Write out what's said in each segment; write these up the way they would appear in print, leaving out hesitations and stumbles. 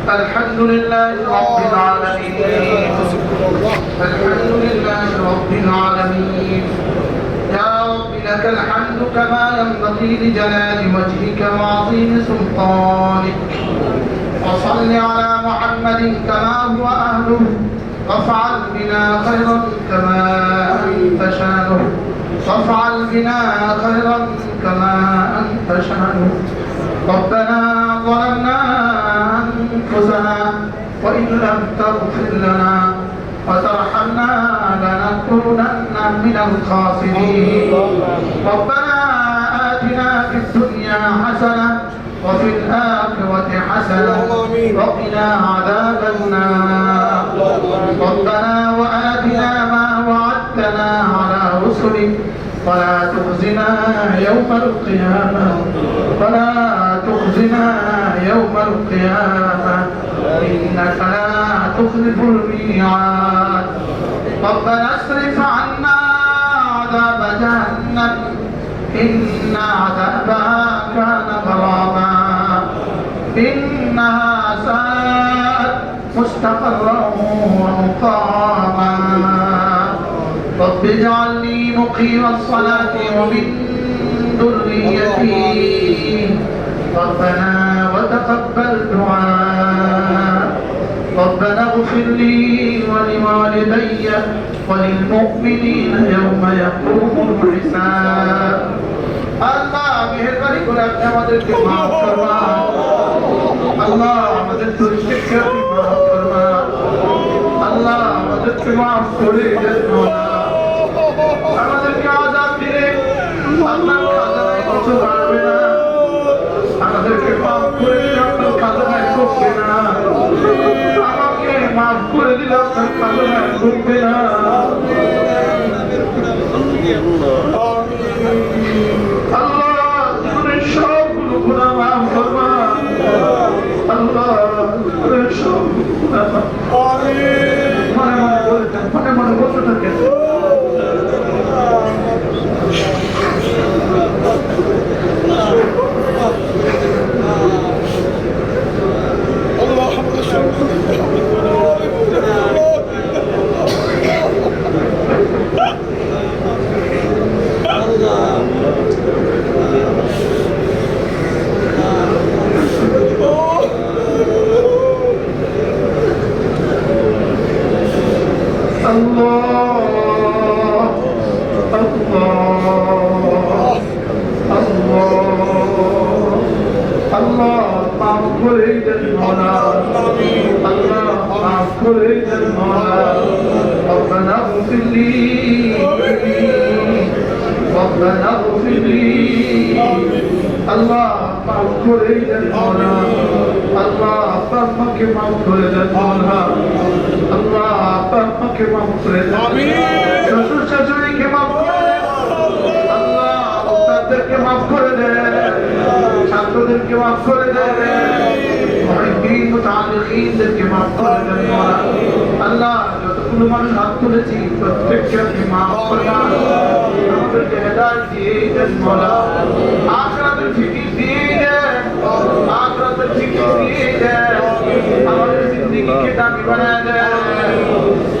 الحمد لله رب العالمين الحمد لله رب العالمين يا رب لك الحمد كما ينبغي لجلال وجهك وعظيم سلطانك وصل على محمد كما هو أهله وافعل بنا خيرا كما أنت شانه وافعل بنا خيرا كما أنت شانه ربنا ظلمنا أنفسنا وإن لم تغفر لنا وترحمنا لنكونن من الخاسرين ربنا آتنا في الدنيا حسنة وفي الآخرة حسنة وقنا عذاب النار ربنا وآتنا ما وعدتنا على رسلك ولا تخزنا يوم القيامة ولا تخزنا يوم القيامة إنك لا تخلف الميعاد ربنا اصرف عنا عذاب جهنم إن عذابها كان غراما إنها ساءت مستقرا ومقاما رب اجعلني مقيم الصلاة ومن ذريتي ربنا وتقبل دعاء ربنا اغفر لي ولوالدي وللمؤمنين يوم يقوم الحساب আল্লাহ মেহেরবানি করে আপনি আমাদেরকে মাফ করবেন আল্লাহ আমাদের দোষকে মাফ করবেন আল্লাহ আমাদেরকে মাফ করে দেন আমাদেরকে আযাব দিলে আপনার খাজানায় কিছু বাড়বে না আমাদেরকে মাফ করে দিলে আপনার খাজানায় কমবে না আমাকে মাফ করে দিলে আপনার খাজানায় কমবে না আল্লাহ জীবনের সবগুলো গুনাহ মাফ করবেন আল্লাহ জীবনের সবগুলো গুনাহ মনে মনে বলতে থাকেন ربنا اغفر لي ربنا اغفر لي الله মাফ করে দেন মোলা আল্লাহ আপনাকে মাফ করে দেন মোলা আল্লাহ আপনাকে মাফ করে দেন আমিন শ্বশুর শাশুড়িকে মাফ করে দেন আল্লাহ উস্তাদদেরকে মাফ করে দেন ছাত্রদেরকে মাফ করে দেন মুহিদ্দিন মুতাআল্লিকিনদেরকে মাফ করে দেন মোলা আল্লাহ যতগুলো মানুষ হাত তুলেছি প্রত্যেককে আপনি মাফ করবেন আমাদেরকে হেদায়েত দিয়ে দেন মোলা আখিরাতের ফিকির দিয়ে দেন আখিরাতের ফিকির দিয়ে দেন আমাদের জিন্দেগিকে দামি বানায় দেন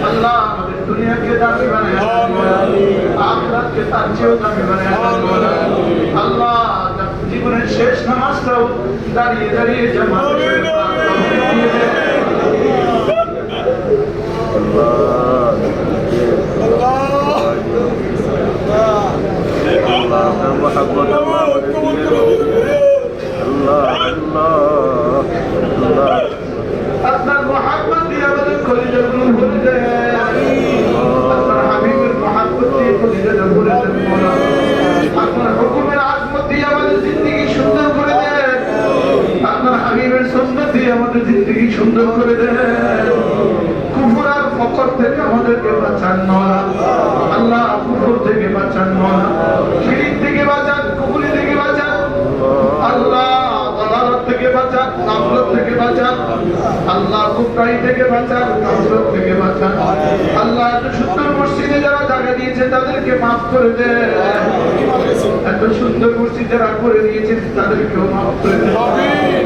আল্লাহ আমাদের দুনিয়াকে দামি বানায় দেন আখিরাতকে তার চেয়েও দামি বানায় দেন মোলা আল্লাহ জীবনের শেষ নামাজটাও দাঁড়িয়ে দাঁড়িয়ে জামাত দিয়ে দেন আপনার মোহাম্মদ দিয়ে আমাদের কলিজাগুলো ভরে দেন আপনার হাবিবের মোহাম্মদ দিয়ে কলিজাটা ভরে দেন আপনার হুকুমের আজমত দিয়ে আমাদের জিন্দেগি সুন্দর করে দেন আপনার হাবিবের সুন্নাত দিয়ে আমাদের জিন্দেগি সুন্দর করে দেন কুফর আর ফকর থেকে আমাদেরকে বাঁচান মোলা আল্লাহ কুফর থেকে বাঁচান মোলা শিরক থেকে বাঁচান কুফরি থেকে বাঁচান আল্লাহ দালালত থেকে বাঁচান গাফলত থেকে বাঁচান আল্লাহ গুমরাহি থেকে বাঁচান গাফলত থেকে বাঁচান আল্লাহ এত সুন্দর মসজিদে যারা জায়গা দিয়েছে তাদেরকে মাফ করে দেন এত সুন্দর মসজিদ যারা করে দিয়েছেন তাদেরকেও মাফ করে দেন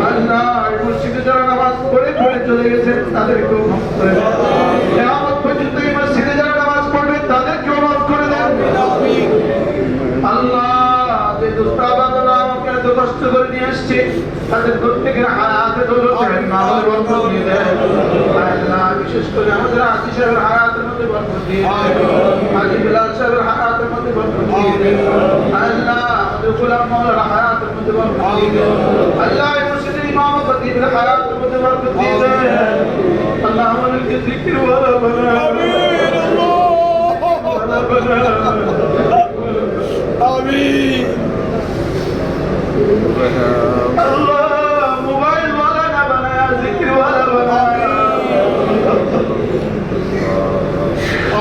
আল্লাহ এই মসজিদে যারা নামাজ পড়ে চলে গেছেন তাদেরকেও মাফ করে দেন কিয়ামত পর্যন্ত এই মসজিদে যারা নামাজ পড়বে তাদেরকেও মাফ করে দেন আল্লাহ যে দুস্তাবাদরা আমাকে এত কষ্ট করে নিয়ে আসছে তাদের প্রত্যেকের হায়াতে দৌলতে মাওলার বরকত দিয়ে দেন আল্লাহ বিশেষ করে আমাদের আজি সাহেবের হায়াতের মধ্যে বরকত দিয়ে দেন আজি বিলাল সাহেবের হায়াতের মধ্যে বরকত দিয়ে দেন আল্লাহ আমাদের গোলাম মাওলার হায়াতের মধ্যে বরকত দিয়ে দেন আল্লাহ এই মসজিদের ইমাম খতিবের হায়াতের মধ্যে বরকত দিয়ে দেন আল্লাহ আমাদেরকে জিকির ওয়ালা বানায় আমিন आमीन अल्लाह मोबाइल वाला ना बनाया जिक्र वाला बनाया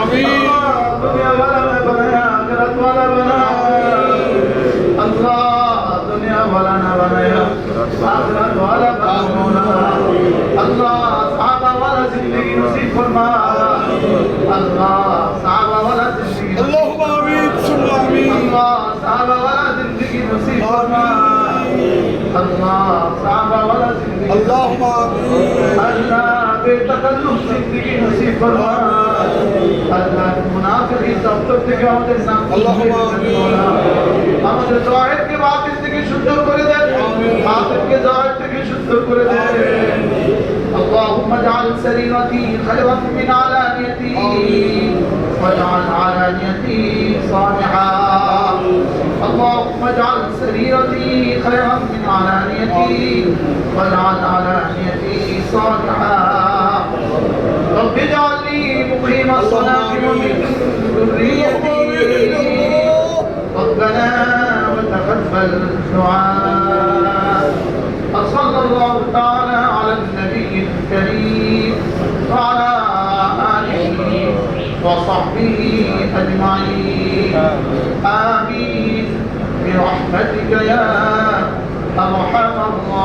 आमीन दुनिया वाला ना बनाया आखिरत वाला बनाया अल्लाह दुनिया वाला ना बनाया आखिरत वाला बनाया अल्लाह सहाबा वाला जिंदगी नसीब फरमा अल्लाह सहाबा वाला जिंदगी अल्लाहुम्मा आमीन सुम्मा आमीन अल्लाह सहाबा वाला जिंदगी नसीब फरमा अल्लाह सहाबा वाला जिंदगी अल्लाहुम्मा आमीन अल्लाह बेतकल्लुफ जिंदगी नसीब फरमा अल्लाह मुनाफिकी दफ्तर থেকে আমাদের নাম अल्लाहुम्मा आमीन আমাদের জাহির के बातिल থেকে শুদ্ধ করে দেন বাতিল के জাহির থেকে শুদ্ধ করে দেন اللهم اجعل سريرتي خيرا من علانيتي واجعل علانيتي صالحا اللهم اجعل سريرتي خيرا من علانيتي واجعل علانيتي صالحا رب اجعلني مقيم الصلاة ومن ذريتي ربنا وتقبل دعاء صلى الله تعالى على النبي الكريم وعلى آله وصحبه أجمعين آمين برحمتك يا أرحم الراحمين